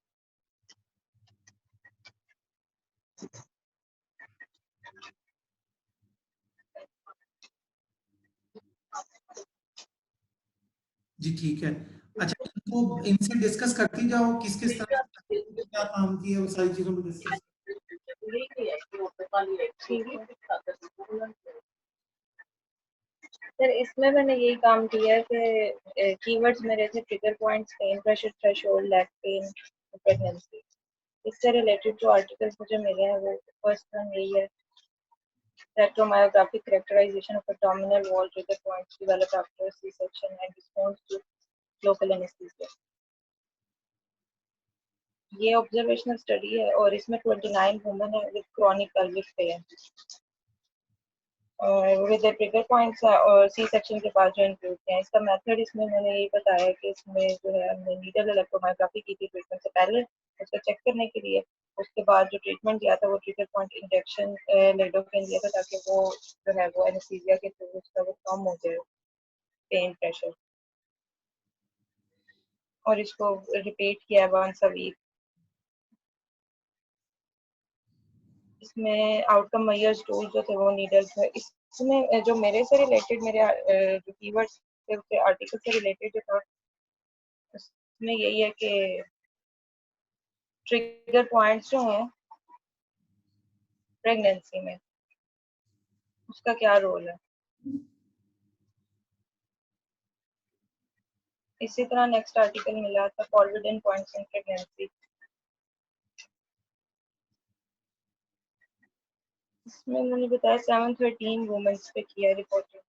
Speaker 1: जी ठीक है। अच्छा, इनको इनसे डिस्कस करती जाओ, किस किस तरह से क्या काम किया, वो सारी चीजों को डिस्कस।
Speaker 2: ठीक है सर। इसमें मैंने यही काम किया है कि कीवर्ड्स मेरे थे trigger points, pain pressure threshold, leg pain, pregnancy. इससे रिलेटेड जो आर्टिकल्स मुझे मिले हैं वो फर्स्ट वन यही है, electromyographic characterization of abdominal wall trigger points developed after C-section and response to local anesthesia। ये ऑब्जर्वेशनल स्टडी है और इसमें 29 वुमेन है with chronic pelvic pain with trigger points और सी सेक्शन के बाद जो इंक्लूड किया है। इसका मेथड इसमें मैंने ये बताया कि इसमें जो है हमने नीडल इलेक्ट्रोमायोग्राफी की थी ट्रीटमेंट से पहले, उसको चेक करने के लिए। उसके बाद जो ट्रीटमेंट दिया था वो ट्रिगर पॉइंट इंजेक्शन लेडोकेन दिया था, ताकि वो जो है वो एनेस्थीसिया के थ्रू उसका वो कम हो जाए पेन प्रेशर। और इसको रिपीट किया वंस अ वीक। इसमें आउटकम मेजर्स टूल जो थे वो नीडल्स है। इसमें जो मेरे से रिलेटेड मेरे जो कीवर्ड्स थे उसके आर्टिकल से रिलेटेड जो था उसमें यही है कि ट्रिगर पॉइंट्स जो हैं प्रेगनेंसी में उसका क्या रोल है। इसी तरह नेक्स्ट आर्टिकल मिला था फॉरवर्डिंग पॉइंट्स इन प्रेगनेंसी। इसमें मैंने बताया 713 वुमेन्स पे किया रिपोर्टिंग।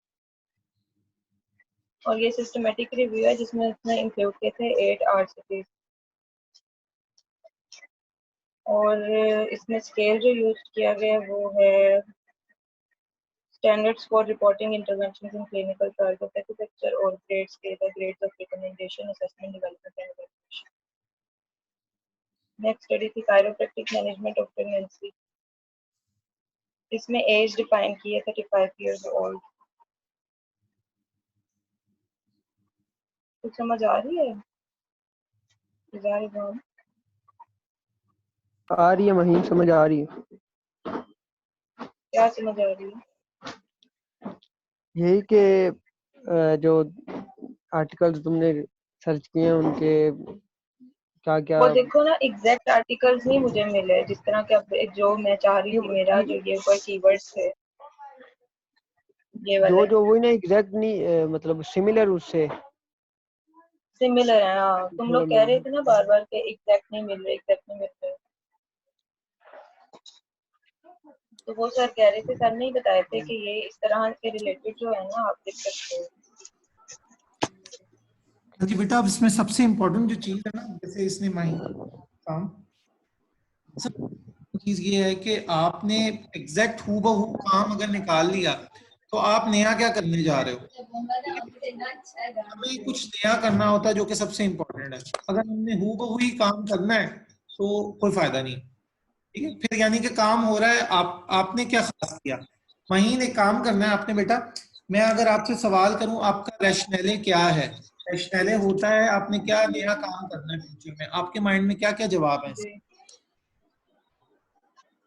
Speaker 2: और ये सिस्टमेटिक रिव्यू है जिसमें इसने इंक्लूड किए थे 8 आरसीपी। और इसमें स्केल जो यूज किया गया है वो है standards for reporting interventions in clinical trials of architecture और grade scale the grades of recommendation assessment development and evaluation. Next study थी कायरोप्रैक्टिक मैनेजमेंट ऑफ प्रेगनेंसी। इसमें एज डिफाइन की है 35 इयर्स ओल्ड। कुछ समझ आ रही है?
Speaker 4: आ रही है महीन, समझ आ रही है।
Speaker 2: क्या समझ आ रही है?
Speaker 4: यही कि जो आर्टिकल्स तुमने सर्च किए हैं उनके क्या क्या।
Speaker 2: वो देखो ना, एग्जैक्ट आर्टिकल्स नहीं मुझे मिले, जिस तरह के अब जो मैं चाह रही थी, मेरा जो ये कोई कीवर्ड्स थे ये वाले
Speaker 4: जो वही ना एग्जैक्ट नहीं, मतलब सिमिलर उससे
Speaker 2: सिमिलर है। हाँ, तुम लोग कह रहे थे ना बार बार के एग्जैक्ट नहीं मिल रहे, एग्जैक्ट नहीं मिल रहे। तो वो सर कह रहे थे, सर नहीं बताए थे कि ये इस तरह के रिलेटेड जो है ना आप देख सकते हो।
Speaker 1: जी बेटा, अब इसमें सबसे इम्पोर्टेंट जो चीज है ना, जैसे इसने माही काम, सब चीज ये है कि आपने एग्जैक्ट हूबहू काम अगर निकाल लिया तो आप नया क्या करने जा रहे हो। हमें कुछ नया करना होता है जो कि सबसे इम्पोर्टेंट है। अगर हमने हूबहू ही काम करना है तो कोई फायदा नहीं। ठीक है, फिर यानी कि काम हो रहा है, आपने क्या खास किया। महीन एक काम करना है आपने बेटा। मैं अगर आपसे सवाल करूं आपका रैशनैले क्या है, रैशनैले होता है आपने क्या नया काम करना है फ्यूचर में, आपके माइंड में क्या क्या जवाब है।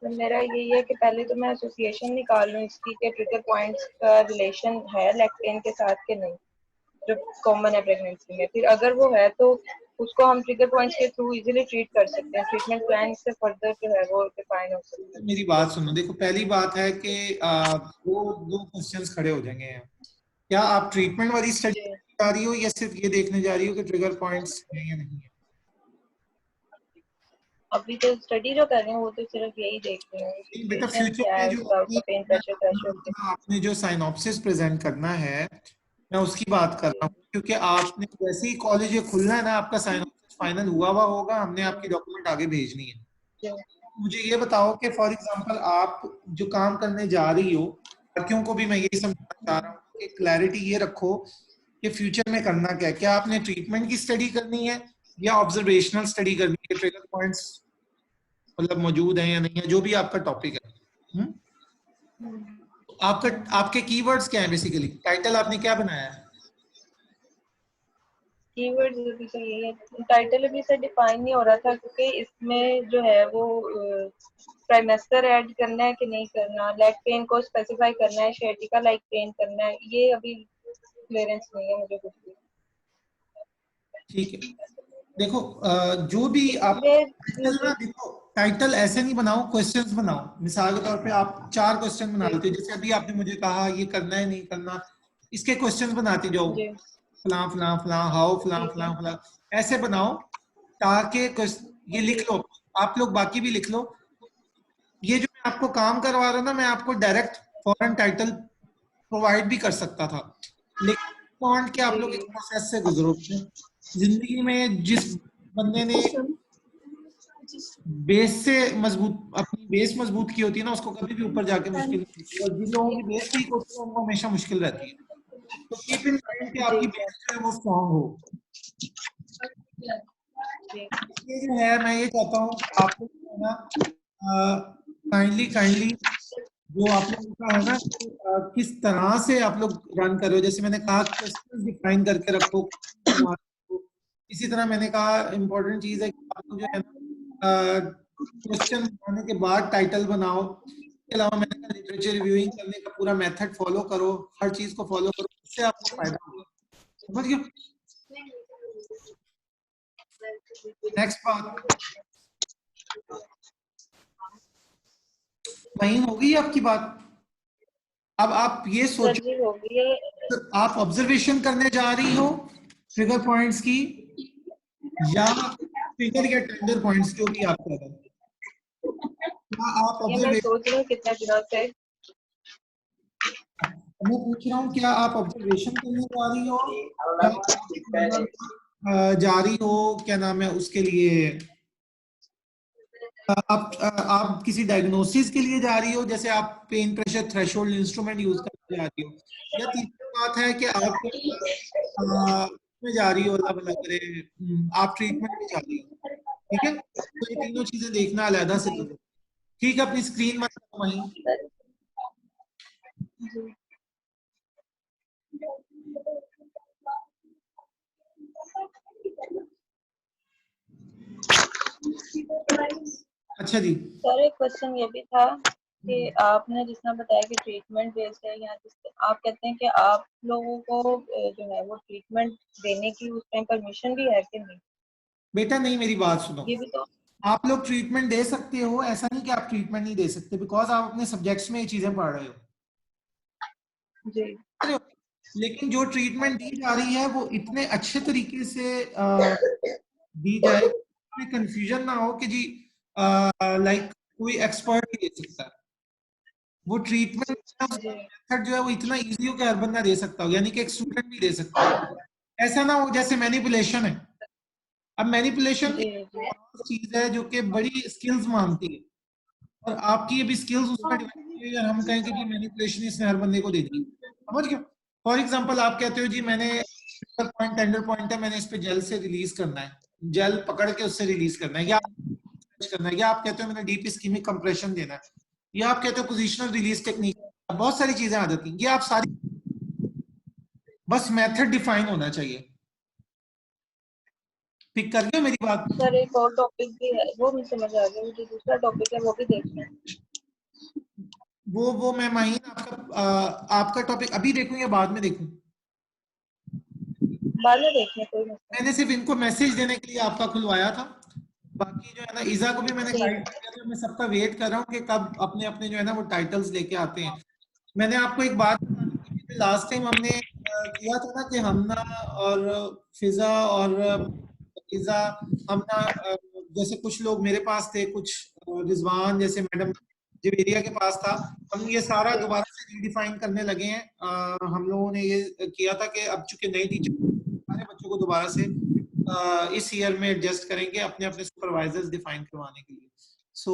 Speaker 2: तो मेरा यही है कि पहले तो मैं एसोसिएशन निकाल लूँ इसकी के ट्रिगर पॉइंट्स का रिलेशन है लैक्टेन के साथ के नहीं, जो कॉमन है प्रेगनेंसी में। फिर अगर वो है तो उसको हम ट्रिगर पॉइंट्स के थ्रू इजीली ट्रीट कर सकते हैं। ट्रीटमेंट प्लान से फर्दर जो है वो डिफाइन हो सकता है।
Speaker 1: मेरी बात सुनो, देखो पहली बात है कि दो दो क्वेश्चंस खड़े हो जाएंगे यहाँ। क्या आप ट्रीटमेंट वाली स्टडी जा रही हो या सिर्फ ये देखने जा रही हो कि ट्रिगर पॉइंट्स हैं या नहीं है।
Speaker 2: अभी तो स्टडी जो कर रहे हैं वो तो सिर्फ यही देख रहे हैं
Speaker 1: बेटा
Speaker 2: सिचुएशन
Speaker 1: फ्यूचर
Speaker 2: क्या
Speaker 1: में
Speaker 2: है
Speaker 1: जो
Speaker 2: उसका, उसका पेन प्रेशर थ्रेशोल्ड।
Speaker 1: आपने जो साइनॉप्सिस प्रेजेंट करना है, मैं उसकी बात कर रहा हूँ, क्योंकि आपने जैसे ही कॉलेज ये खुलना है ना, आपका साइनॉप्सिस फाइनल हुआ होगा, हमने आपकी डॉक्यूमेंट आगे भेजनी है। मुझे ये बताओ कि फॉर एग्जांपल आप जो काम करने जा रही हो, लड़कियों को भी मैं यही समझाना चाह रहा हूँ कि क्लैरिटी ये रखो कि फ्यूचर में करना क्या है। क्या आपने ट्रीटमेंट की स्टडी करनी है या ऑब्जर्वेशनल स्टडी करनी है, ट्रिगर पॉइंट्स मतलब मौजूद हैं या नहीं है, जो भी आपका टॉपिक है। आपका आपके कीवर्ड्स क्या है बेसिकली, टाइटल आपने क्या बनाया है।
Speaker 2: कीवर्ड्स अभी तो यही है, टाइटल अभी से डिफाइन नहीं हो रहा था क्योंकि इसमें जो है वो ट्राइमेस्टर ऐड करना है कि नहीं करना, लेग पेन को स्पेसिफाई करना है, शेटिका लाइक पेन करना है, ये अभी क्लियरेंस नहीं है मुझे कुछ भी।
Speaker 1: ठीक है, देखो जो भी आप टाइटल ना, देखो टाइटल ऐसे नहीं बनाओ, क्वेश्चंस बनाओ। मिसाल के तौर पे आप 4 क्वेश्चन बना लेते हो, जैसे अभी आपने मुझे कहा ये करना है नहीं करना, इसके क्वेश्चंस बनाते जाओ, फलां फलां फलां, हाउ फलां फलां फलां, ऐसे बनाओ ताकि ये लिख लो, आप लोग बाकी भी लिख लो। ये जो मैं आपको काम करवा रहा हूँ ना, मैं आपको डायरेक्ट फॉरेन टाइटल प्रोवाइड भी कर सकता था, लेकिन कि आप लोग इस प्रोसेस से गुजरोगे। जिंदगी में जिस बंदे ने बेस से मजबूत, अपनी बेस मजबूत की होती है ना, उसको कभी भी ऊपर जाके मुश्किल नहीं होती, और जिन लोगों की बेस वीक होती है उनको हमेशा मुश्किल रहती है। तो कीप इन माइंड कि आपकी बेस जो है वो स्ट्रांग हो। ये जो है मैं ये चाहता हूँ आप लोग ना काइंडली जो आप लोगों का है ना किस तरह से आप लोग रन कर रहे हो, जैसे मैंने कहा क्वेश्चन डिफाइन करके रखो। इसी तरह मैंने कहा इम्पोर्टेंट चीज है कि आप लोग जो है ना क्वेश्चन बनाने के बाद टाइटल बनाओ। इसके अलावा मैंने कहा लिटरेचर रिव्यूइंग करने का पूरा मेथड फॉलो करो, हर चीज को फॉलो करो, इससे आपको फायदा होगा। समझ गए। नेक्स्ट बात वही होगी आपकी बात। अब आप ये सोचो, आप ऑब्जर्वेशन करने जा रही हो ट्रिगर पॉइंट्स की, या ट्रिगर या टेंडर पॉइंट्स, जो भी आपका है। क्या आप
Speaker 2: मैं सोच रही हूँ कितना दिनों से,
Speaker 1: मैं पूछ रहा हूँ क्या आप ऑब्जर्वेशन करने जा रही हो या जा रही हो क्या नाम है उसके लिए, आप किसी डायग्नोसिस के लिए जा रही हो, जैसे आप pain pressure threshold instrument use करने जा रही हो, या तीसरी बात है कि आप में जा रही हो, अल्लाह भला करे, आप ट्रीटमेंट में जा रही हो, ठीक है? तो ये तीनों चीजें देखना अलहदा से जरूर। ठीक है, अपनी स्क्रीन मत वहीं। अच्छा जी
Speaker 2: सर एक क्वेश्चन ये भी था कि आपने जितना बताया कि ट्रीटमेंट बेस्ड है, या आप कहते हैं कि आप लोगों को जो है वो ट्रीटमेंट देने की उस टाइम परमिशन भी है कि नहीं?
Speaker 1: बेटा, नहीं, मेरी बात सुनो।
Speaker 2: ये भी तो
Speaker 1: आप लोग ट्रीटमेंट दे सकते हो, ऐसा नहीं कि आप ट्रीटमेंट नहीं दे सकते, बिकॉज आप अपने सब्जेक्ट्स में ये चीजें पढ़ रहे हो,
Speaker 2: जी
Speaker 1: लेकिन जो ट्रीटमेंट दी जा रही है वो इतने अच्छे तरीके से दी जाए, कंफ्यूजन ना हो कि जी लाइक कोई एक्सपर्ट ही दे सकता है वो ट्रीटमेंट।
Speaker 2: जी
Speaker 1: मेथड जो है वो इतना इजी हो कि हर बंदा दे सकता हो, यानी कि एक स्टूडेंट भी दे सकता है। ऐसा ना हो जैसे मैनिपुलेशन है। अब मैनिपुलेशन
Speaker 2: जी
Speaker 1: एक
Speaker 2: जी
Speaker 1: चीज है जो कि बड़ी स्किल्स मांगती है, और आपकी ये भी स्किल्स उसमें डिपेंड करती है। अगर हम कहें कि जी मैनिपुलेशन इसने हर बंदे को दे दी, समझ गए? फॉर एग्जांपल आप कहते हो जी मैंने पॉइंट टेंडर पॉइंट है, मैंने इस पे जेल से रिलीज करना है, जेल पकड़ के उससे रिलीज करना है, या करना है, या आप कहते हो मैंने डीप इस्कीमिक कंप्रेशन देना है, या आप कहते हो पोजिशनल रिलीज टेक्निक, बहुत सारी चीजें आ जाती हैं। ये आप सारी, बस मेथड डिफाइन होना चाहिए। पिक कर लियो मेरी बात?
Speaker 2: सर एक और टॉपिक भी है, वो मुझे समझ आ गया, जो दूसरा टॉपिक है वो भी देखना है।
Speaker 1: वो मैं माहीन आपका टॉपिक अभी देखूं या बाद में देखूं?
Speaker 2: बाद में देखने, कोई मसला
Speaker 1: मैंने सिर्फ इनको मैसेज देने के लिए आपका खुलवाया था, बाकी जो है ना ईजा को भी मैंने
Speaker 2: नहीं।
Speaker 1: गाइड कर दिया था। मैं सबका वेट कर रहा हूँ कि कब अपने अपने जो है ना वो टाइटल्स लेके आते हैं। मैंने आपको एक बात बतानी, लास्ट टाइम हमने किया था ना कि हमना और फिजा और फिजा, हमना जैसे कुछ लोग मेरे पास थे, कुछ रिजवान जैसे मैडम जवेरिया के पास था, हम ये सारा
Speaker 2: जी
Speaker 1: दोबारा से रीडिफाइन करने लगे हैं। हम लोगों ने ये किया था कि अब चूंकि नई टीचर सारे बच्चों को दोबारा से इस ईयर में एडजस्ट करेंगे अपने अपने सुपरवाइजर्स डिफाइन करवाने के लिए। सो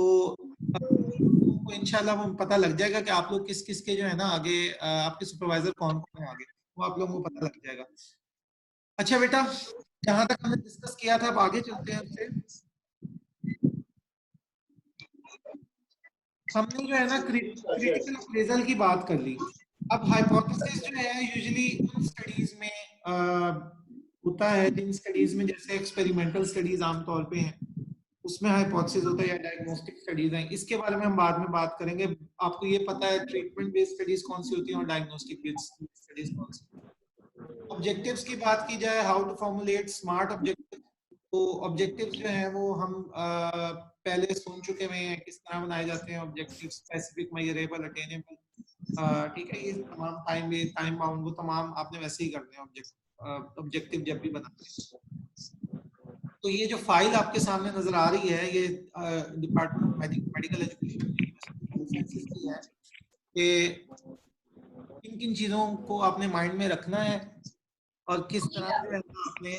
Speaker 1: को इंशाल्लाह वो पता लग जाएगा कि आप लोग किस किस के जो है ना आगे, आपके सुपरवाइजर कौन कौन है आगे, वो आप लोगों को पता लग जाएगा। अच्छा बेटा, जहां तक हमने डिस्कस किया था अब आगे चलते हैं उससे। हमने जो है ना क्रिटिकल अप्रेजल की बात कर ली। अब हाइपोथेसिस जो है यूजुअली उन स्टडीज में होता है जिन स्टडीज में जैसे एक्सपेरिमेंटल स्टडीज आमतौर पे हैं, उसमें हाइपोथेसिस होता है, या डायग्नोस्टिक स्टडीज हैं, इसके बारे में हम बाद में बात करेंगे। आपको ये पता है ट्रीटमेंट बेस्ड स्टडीज कौन सी होती हैं और डायग्नोस्टिक बेस्ड स्टडीज कौन सी। ऑब्जेक्टिव्स की बात की जाए, how to formulate smart objective, तो ऑब्जेक्टिव्स जो हैं वो हम पहले सुन चुके हुए हैं किस तरह बनाए जाते हैं ऑब्जेक्टिव, स्पेसिफिक, मेजरेबल, अटेनेबल, ठीक है, ये तमाम टाइम बाउंड, वो तमाम आपने वैसे ही करने हैं ऑब्जेक्टिव जब भी बनाते हैं। तो ये जो फाइल आपके सामने नजर आ रही है, ये डिपार्टमेंट ऑफ मेडिकल एजुकेशन की है कि किन किन चीजों को आपने माइंड में रखना है और किस तरह से आपने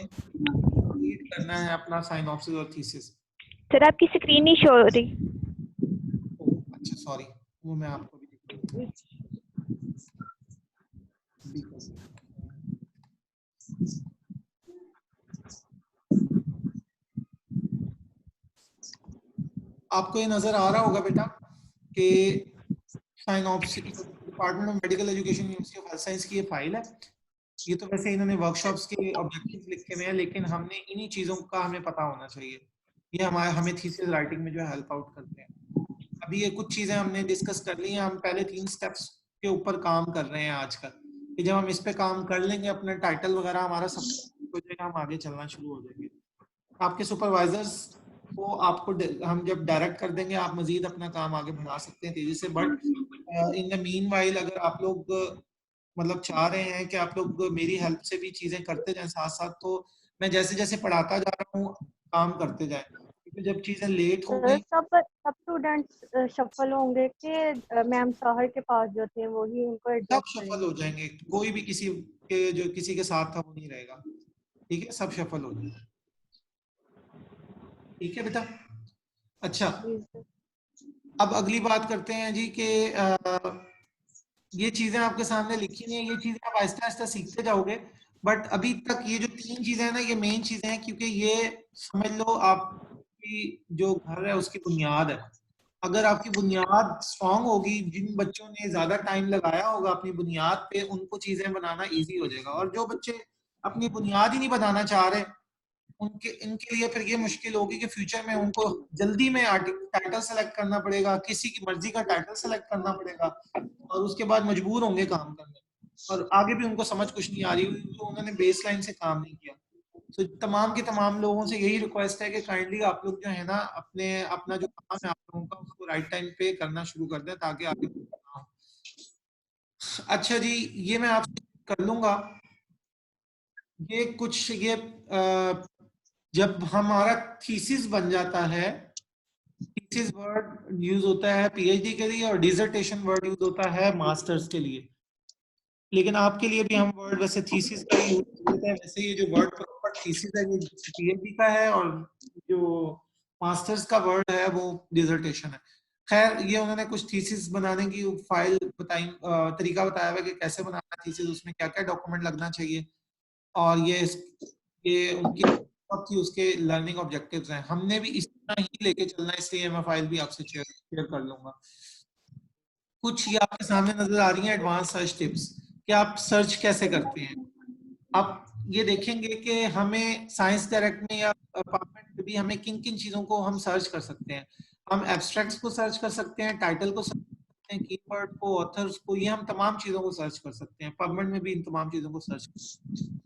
Speaker 1: रीड करना है अपना साइनॉप्सिस और थीसिस।
Speaker 3: सर आपकी स्क्रीन नहीं शो हो रही।
Speaker 1: अच्छा सॉरी, वो मैं आपको भी दिखाऊंगा। आपको ये नजर आ रहा होगा बेटा कि synopsis, department of medical education, university of health science की ये फाइल है। ये तो वैसे इन्होंने वर्कशॉप्स के ऑब्जेक्टिव्स लिखे हुए हैं, लेकिन हमने इन्हीं चीजों का हमें पता होना चाहिए, ये हमें थीसिस राइटिंग में जो है हेल्प आउट करते हैं। अभी ये कुछ चीजें हमने डिस्कस कर ली हैं, हम पहले 3 स्टेप्स के ऊपर काम कर रहे हैं आजकल, कि जब हम इस पे काम कर लेंगे, अपना टाइटल वगैरह हमारा सब हो जाएगा, हम आगे चलना शुरू हो जाएंगे। आपके सुपरवाइजर्स को आपको हम जब डायरेक्ट कर देंगे, आप मजीद अपना काम आगे बढ़ा सकते हैं तेजी से। But in the mean while अगर आप लोग मतलब चाह रहे हैं कि आप लोग मेरी हेल्प से भी चीजें करते जाएं साथ साथ, तो मैं जैसे जैसे पढ़ाता जा रहा हूँ काम करते जाएं, क्योंकि जब चीजें लेट हो
Speaker 3: सर
Speaker 1: गई,
Speaker 3: सब स्टूडेंट्स शफल होंगे कि मैम साहर के पास जो थे वही उनको
Speaker 1: सब
Speaker 3: एडजस्ट
Speaker 1: सफल हो
Speaker 3: करेंगे?
Speaker 1: जाएंगे। कोई भी किसी के जो किसी के साथ था वो नहीं रहेगा, ठीक है, सब सफल हो जाएंगे। ठीक है बेटा, अच्छा,
Speaker 3: जी सर।
Speaker 1: अब अगली बात करते हैं जी कि ये चीजें आपके सामने लिखी नहीं है, ये चीजें आप आहिस्ता आहिस्ता सीखते जाओगे, बट अभी तक ये जो 3 चीजें हैं ना, ये मेन चीजें हैं, क्योंकि ये समझ लो आपकी जो घर है उसकी बुनियाद है। अगर आपकी बुनियाद स्ट्रांग होगी, जिन बच्चों ने ज्यादा टाइम लगाया होगा अपनी बुनियाद पे, उनको चीजें बनाना इजी हो जाएगा। और जो बच्चे अपनी बुनियाद ही नहीं बनाना चाह रहे, उनके इनके लिए फिर ये मुश्किल होगी कि फ्यूचर में उनको जल्दी में टाइटल सेलेक्ट करना पड़ेगा, किसी की मर्जी का टाइटल सेलेक्ट करना पड़ेगा, और उसके बाद मजबूर होंगे काम करने, और आगे भी उनको समझ कुछ नहीं आ रही हुई, तो उन्होंने बेस लाइन से काम नहीं किया। तो तमाम के तमाम लोगों से यही रिक्वेस्ट है कि काइंडली आप लोग जो है ना, अपना जो काम है आप लोगों का, उसको राइट टाइम पे करना शुरू कर दें, ताकि आगे ना हो। अच्छा जी, ये मैं आपसे कर लूंगा। ये कुछ ये जब हमारा थीसिस बन जाता है, थीसिस वर्ड यूज होता है पीएचडी के लिए, और डिसर्टेशन वर्ड यूज होता है मास्टर्स के लिए। लेकिन आपके लिए भी हम वर्ड वैसे थीसिस का यूज करते हैं, वैसे ये जो वर्ड प्रॉपर थीसिस है ये पीएचडी का है, और जो मास्टर्स का वर्ड है वो डिसर्टेशन है। खैर, ये उन्होंने कुछ थीसिस बनाने की फाइल बताई, तरीका बताया हुआ कि कैसे बनाना थीसिस, उसमें क्या क्या डॉक्यूमेंट लगना चाहिए, और ये उनकी थी, उसके लर्निंग ऑब्जेक्टिव्स हैं। हमने भी इस तरह ही लेके चलना है, इसलिए मैं फाइल भी आपसे शेयर कर लूंगा। कुछ ये आपके सामने नजर आ रही हैं एडवांस सर्च टिप्स, कि आप सर्च कैसे करते हैं। आप ये देखेंगे कि हमें साइंस डायरेक्ट में या डिपार्टमेंट में भी हमें किन किन चीजों को हम सर्च कर सकते हैं। हम एब्स्ट्रैक्ट्स को सर्च कर सकते हैं, टाइटल को सर्च कर सकते हैं, कीवर्ड को, ऑथर्स को, ये हम तमाम चीजों को सर्च कर सकते हैं। पबमेड में भी इन तमाम चीजों को सर्च कर सकते हैं।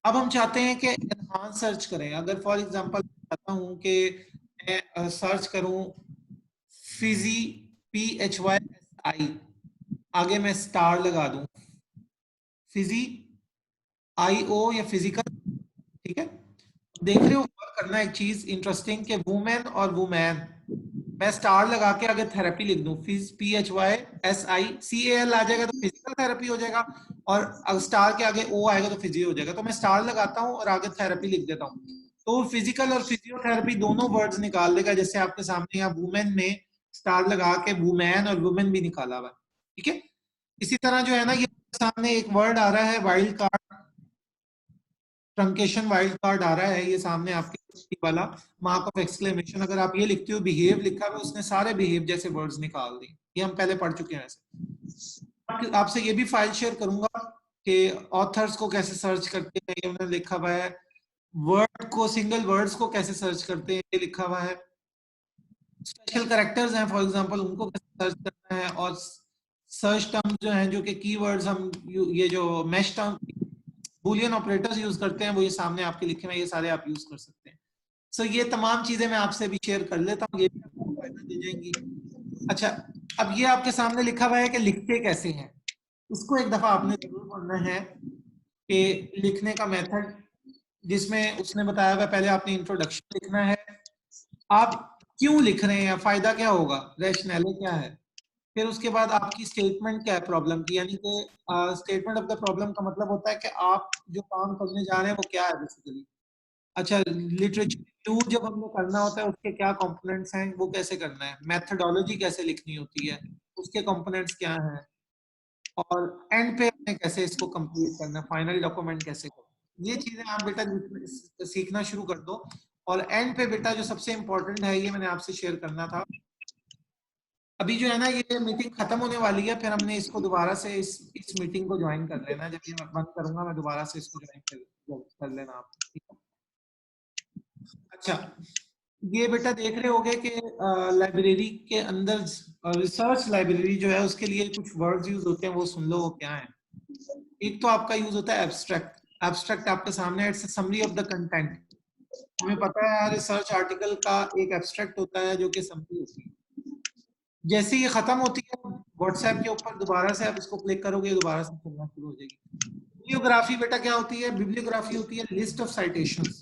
Speaker 1: अब हम चाहते हैं कि एनहांस सर्च करें। अगर फॉर एग्जांपल चाहता हूं कि मैं सर्च करूं फिजी, PHYSI, आगे मैं स्टार लगा दूं, फिजी IO या फिजिकल, ठीक है। देख रहे हो, और करना एक चीज इंटरेस्टिंग कि वुमेन और वुमैन, मैं स्टार लगा के आगे थेरेपी लिख दूं, PHYSI, CAL आ जाएगा तो फिजिकल थेरेपी हो जाएगा, और स्टार के आगे O आएगा तो फिजियो हो जाएगा। तो मैं स्टार लगाता हूं और आगे थेरेपी लिख देता हूं, तो फिजिकल और फिजियोथेरेपी दोनों वर्ड्स निकाल देगा। जैसे आपके सामने यहाँ वुमेन में स्टार लगा के वुमेन और वुमेन भी निकाला हुआ है, ठीक है। इसी तरह जो है ना, ये सामने एक वर्ड आ रहा है wild card, truncation wild card आ रहा है, ये सामने आपके वाला मार्क ऑफ एक्सक्लेमेशन। अगर आप ये लिखते हो बिहेव लिखा हुआ, उसने सारे बिहेव जैसे वर्ड्स निकाल दिए, ये हम पहले पढ़ चुके हैं। वैसे आपसे ये भी फाइल शेयर करूंगा कि ऑथर्स को कैसे सर्च करते हैं, ये उन्होंने लिखा हुआ है। वर्ड को, सिंगल वर्ड्स को कैसे सर्च करते हैं, ये लिखा हुआ है। स्पेशल कैरेक्टर्स हैं फॉर एग्जांपल, उनको कैसे सर्च करना है, और सर्च टर्म्स जो हैं, जो कि कीवर्ड्स हम ये जो MeSH term Boolean operators use करते हैं, वो ये सामने आपके लिखे हुए, ये सारे आप यूज कर सकते हैं। सो ये तमाम चीजें मैं आपसे भी शेयर कर लेता हूँ, ये भी आपको फायदा दे जाएंगी। अच्छा, अब ये आपके सामने लिखा हुआ है कि लिखते कैसे हैं, इसको एक दफा आपने जरूर पढ़ना है कि लिखने का मेथड, जिसमें उसने बताया हुआ पहले आपने इंट्रोडक्शन लिखना है, आप क्यों लिख रहे हैं, फायदा क्या होगा, रैशनैलिटी क्या है, फिर उसके बाद आपकी स्टेटमेंट क्या है प्रॉब्लम की, यानी कि स्टेटमेंट ऑफ द प्रॉब्लम का मतलब होता है कि आप जो काम करने जा रहे हैं वो क्या है बेसिकली। अच्छा, लिटरेचर टू जब हमने करना होता है, उसके क्या कंपोनेंट्स हैं, वो कैसे करना है, मेथोडोलॉजी कैसे लिखनी होती है, उसके कंपोनेंट्स क्या हैं, और एंड पे हमने कैसे इसको कंप्लीट करना है, फाइनल डॉक्यूमेंट कैसे करना। ये चीजें आप बेटा सीखना शुरू कर दो। और एंड पे बेटा जो सबसे इंपॉर्टेंट है, ये मैंने आपसे शेयर करना था। अभी जो है ना, ये मीटिंग खत्म होने वाली है, फिर हमने इसको दोबारा से इस मीटिंग को ज्वाइन कर लेना है। जब ये मैं बंद करूंगा, मैं दोबारा से इसको ज्वाइन कर लेना आप, ठीक है। अच्छा, ये बेटा देख रहे होगे कि लाइब्रेरी के अंदर रिसर्च लाइब्रेरी जो है, उसके लिए कुछ वर्ड्स यूज होते हैं, वो सुन लो वो क्या है। एक तो आपका यूज होता है एब्स्ट्रैक्ट। एब्स्ट्रैक्ट आपके सामने, it's a summary of the content. हमें पता है रिसर्च आर्टिकल का एक एब्स्ट्रैक्ट होता है जो कि समरी होती है। जैसे ये खत्म होती है, व्हाट्सएप के ऊपर दोबारा से आप इसको क्लिक करोगे, दोबारा से खुलना शुरू हो जाएगी। बिब्लियोग्राफी बेटा क्या होती है, बिब्लियोग्राफी होती है लिस्ट ऑफ साइटेशंस।